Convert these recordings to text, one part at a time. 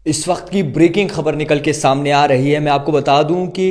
इस वक्त की ब्रेकिंग खबर निकल के सामने आ रही है। मैं आपको बता दूं कि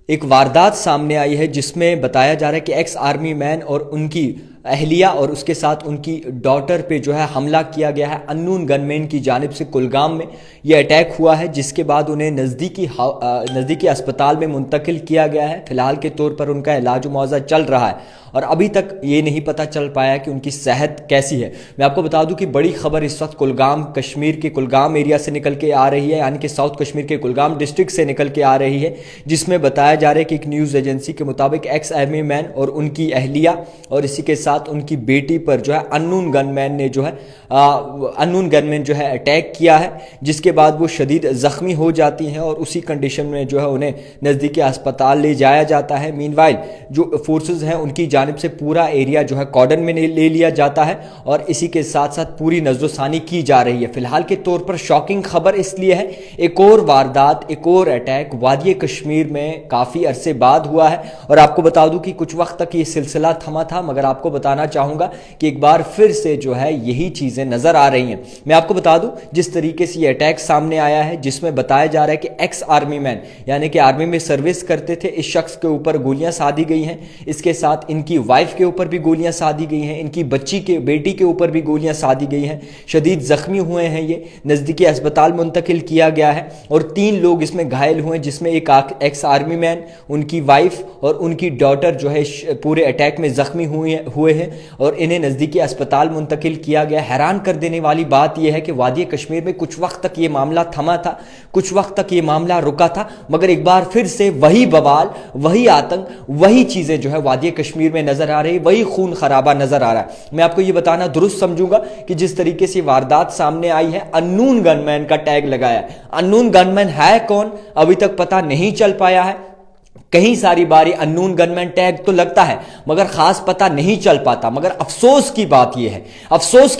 एक वारदात सामने आई है जिसमें बताया जा रहा है कि एक्स आर्मी मैन और उनकी अहलिया और उसके साथ उनकी डॉटर पे जो है हमला किया गया है अननोन गनमैन की जानिब से। कुलगाम में ये अटैक हुआ है जिसके बाद उन्हें नज़दीकी अस्पताल में मुंतकिल किया गया है। फिलहाल के तौर पर उनका इलाज मुआवजा चल रहा है और अभी तक ये नहीं पता चल पाया कि उनकी सेहत कैसी है। मैं आपको बता दूं कि बड़ी खबर इस वक्त कुलगाम कश्मीर के कुलगाम एरिया से निकल के आ रही है, यानी कि साउथ कश्मीर के कुलगाम डिस्ट्रिक्ट से निकल के आ रही है, जिसमें बताया जा रहा है कि एक न्यूज़ एजेंसी के मुताबिक एक्स आर्मी मैन और उनकी अहलिया और इसी के साथ उनकी बेटी पर जो है अननोन गनमैन जो है अटैक किया है, जिसके बाद वो शदीद ज़ख्मी हो जाती हैं और उसी कंडीशन में जो है उन्हें नज़दीकी अस्पताल ले जाया जाता है। मीनवाइल जो फोर्सेस हैं उनकी जानिब से पूरा एरिया जो है कॉर्डन में ले लिया जाता है और इसी के साथ साथ पूरी नज़रोसानी की जा रही है। फिलहाल के तौर पर शॉकिंग खबर इसलिए है, एक और वारदात, एक और अटैक वादी कश्मीर में काफ़ी अरसे बाद हुआ है। और आपको बता दूं कि कुछ वक्त तक ये सिलसिला थमा था, मगर आपको बताना चाहूँगा कि एक बार फिर से जो है यही चीज़ें नज़र आ रही हैं। मैं आपको बता दूं जिस तरीके से ये अटैक सामने आया है, जिसमें बताया जा रहा है कि एक्स आर्मी मैन यानी कि आर्मी में सर्विस करते थे, इस शख्स के ऊपर गोलियां साधी गई हैं। इसके साथ इनकी वाइफ के ऊपर भी गोलियां साधी गई हैं, इनकी बेटी के ऊपर भी गोलियां साधी गई हैं। शदीद जख्मी हुए हैं, ये नज़दीकी अस्पताल मुंतकिल किया गया है और 3 लोग इसमें घायल हुए, जिसमें एक एक्स आर्मी मैन, उनकी वाइफ और उनकी डॉटर जो है पूरे अटैक में जख्मी हुए हैं और इन्हें नज़दीकी अस्पताल मुंतकिल किया गया। हैरान कर देने वाली बात यह है कि वादी कश्मीर में कुछ वक्त तक ये मामला थमा था, कुछ वक्त तक ये मामला रुका था, मगर एक बार फिर से वही बवाल, वही आतंक, वही चीज़ें जो है वादी कश्मीर में नज़र आ रही, वही खून खराबा नज़र आ रहा है। मैं आपको ये बताना दुरुस्त समझूंगा कि जिस तरीके से वारदात सामने आई है, अननोन गनमैन का टैग लगाया। अननोन गनमैन है कौन अभी तक पता नहीं चल पाया है। कई सारी बारी अननोन गनमैन टैग तो लगता है मगर खास पता नहीं चल पाता। मगर अफसोस की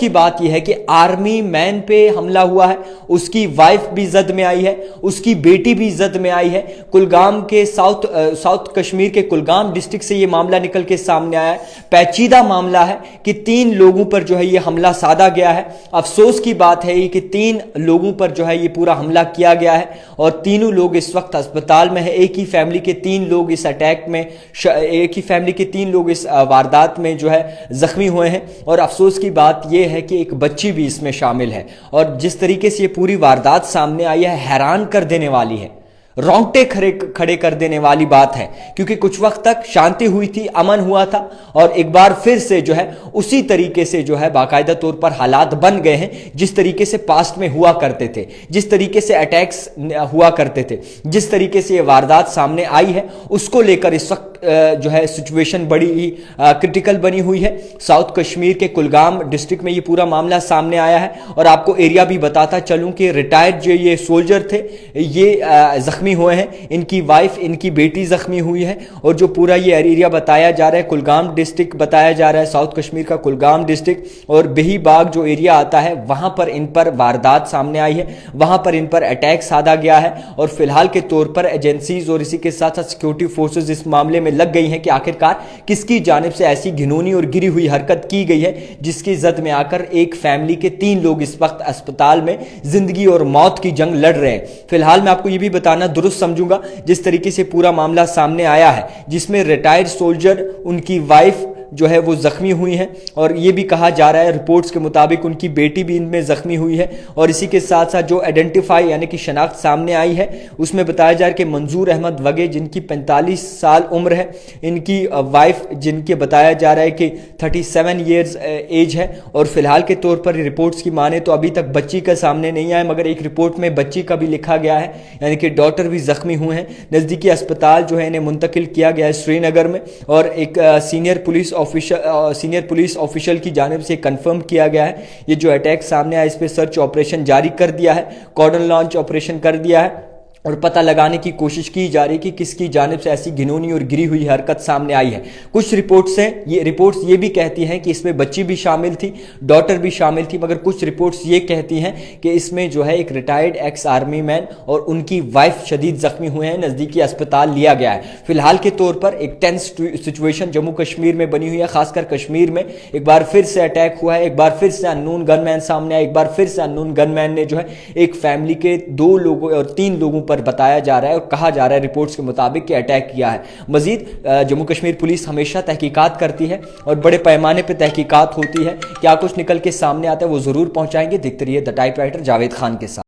बात यह है कि आर्मी मैन पे हमला हुआ है, उसकी वाइफ भी जद में आई है, उसकी बेटी भी जद में आई है। कुलगाम के साउथ कश्मीर के कुलगाम डिस्ट्रिक्ट से यह मामला निकल के सामने आया है। पेचीदा मामला है कि 3 लोगों पर जो है यह हमला साधा गया है। अफसोस की बात है कि 3 लोगों पर जो है यह पूरा हमला किया गया है और तीनों लोग इस वक्त अस्पताल में है। एक ही फैमिली के 3 लोग इस अटैक में, एक ही फैमिली के 3 लोग इस वारदात में जो है जख्मी हुए हैं और अफसोस की बात यह है कि एक बच्ची भी इसमें शामिल है। और जिस तरीके से ये पूरी वारदात सामने आई है, हैरान कर देने वाली है, रोंगटे खड़े कर देने वाली बात है, क्योंकि कुछ वक्त तक शांति हुई थी, अमन हुआ था और एक बार फिर से जो है उसी तरीके से जो है बाकायदा तौर पर हालात बन गए हैं जिस तरीके से पास्ट में हुआ करते थे, जिस तरीके से अटैक्स हुआ करते थे, जिस तरीके से ये वारदात सामने आई है, उसको लेकर इस वक्त जो है सिचुएशन बड़ी ही क्रिटिकल बनी हुई है। साउथ कश्मीर के कुलगाम डिस्ट्रिक्ट में ये पूरा मामला सामने आया है और आपको एरिया भी बताता चलूं कि रिटायर्ड जो ये सोल्जर थे ये जख्मी हुए हैं, इनकी वाइफ, इनकी बेटी जख्मी हुई है और जो पूरा ये एरिया बताया जा रहा है कुलगाम डिस्ट्रिक्ट बताया जा रहा है, साउथ कश्मीर का कुलगाम डिस्ट्रिक्ट और बेही बाग जो एरिया आता है, वहां पर इन पर वारदात सामने आई है, वहां पर इन पर अटैक साधा गया है और फिलहाल के तौर पर एजेंसीज और इसी के साथ साथ सिक्योरिटी फोर्सेज इस मामले में लग गई हैं कि आखिरकार किसकी जानिब से ऐसी घिनौनी और गिरी हुई हरकत की गई है जिसकी जद में आकर एक फैमिली के 3 लोग इस वक्त अस्पताल में जिंदगी और मौत की जंग लड़ रहे हैं। फिलहाल मैं आपको यह भी बताना दुरुस्त समझूंगा जिस तरीके से पूरा मामला सामने आया है, जिसमें रिटायर्ड सोल्जर, उनकी वाइफ जो है वो जख्मी हुई हैं और ये भी कहा जा रहा है रिपोर्ट्स के मुताबिक उनकी बेटी भी इनमें जख्मी हुई है। और इसी के साथ साथ जो आइडेंटिफाई यानी कि शनाख्त सामने आई है उसमें बताया जा रहा है कि मंजूर अहमद वगे जिनकी 45 साल उम्र है, इनकी वाइफ जिनके बताया जा रहा है कि 37 ईयर्स एज है और फिलहाल के तौर पर रिपोर्ट्स की माने तो अभी तक बच्ची का सामने नहीं आया, मगर एक रिपोर्ट में बच्ची का भी लिखा गया है, यानी कि डॉटर भी जख्मी हुए हैं। नज़दीकी अस्पताल जो है इन्हें मुंतकिल किया गया है श्रीनगर में और एक सीनियर पुलिस ऑफिशियल की जानिब से कंफर्म किया गया है ये जो अटैक सामने आया इस पर सर्च ऑपरेशन जारी कर दिया है, कॉर्डन लॉन्च ऑपरेशन कर दिया है और पता लगाने की कोशिश की जा रही है कि किसकी जानिब से ऐसी घिनौनी और गिरी हुई हरकत सामने आई है। कुछ रिपोर्ट्स हैं, ये रिपोर्ट्स ये भी कहती हैं कि इसमें बच्ची भी शामिल थी, डॉटर भी शामिल थी, मगर कुछ रिपोर्ट्स ये कहती हैं कि इसमें जो है एक रिटायर्ड एक्स आर्मी मैन और उनकी वाइफ शदीद जख्मी हुए हैं, नज़दीकी अस्पताल लिया गया है। फिलहाल के तौर पर एक टेंस सिचुएशन जम्मू कश्मीर में बनी हुई है, खासकर कश्मीर में एक बार फिर से अटैक हुआ है, एक बार फिर से अननोन गनमैन सामने आया, एक बार फिर से अननोन गनमैन ने जो है एक फैमिली के 2 लोगों और 3 लोगों पर बताया जा रहा है और कहा जा रहा है रिपोर्ट्स के मुताबिक कि अटैक किया है। मजीद जम्मू कश्मीर पुलिस हमेशा तहकीकात करती है और बड़े पैमाने पर तहकीकात होती है, क्या कुछ निकल के सामने आता है वो जरूर पहुंचाएंगे। देखते रहिए द टाइपराइटर जावेद खान के साथ।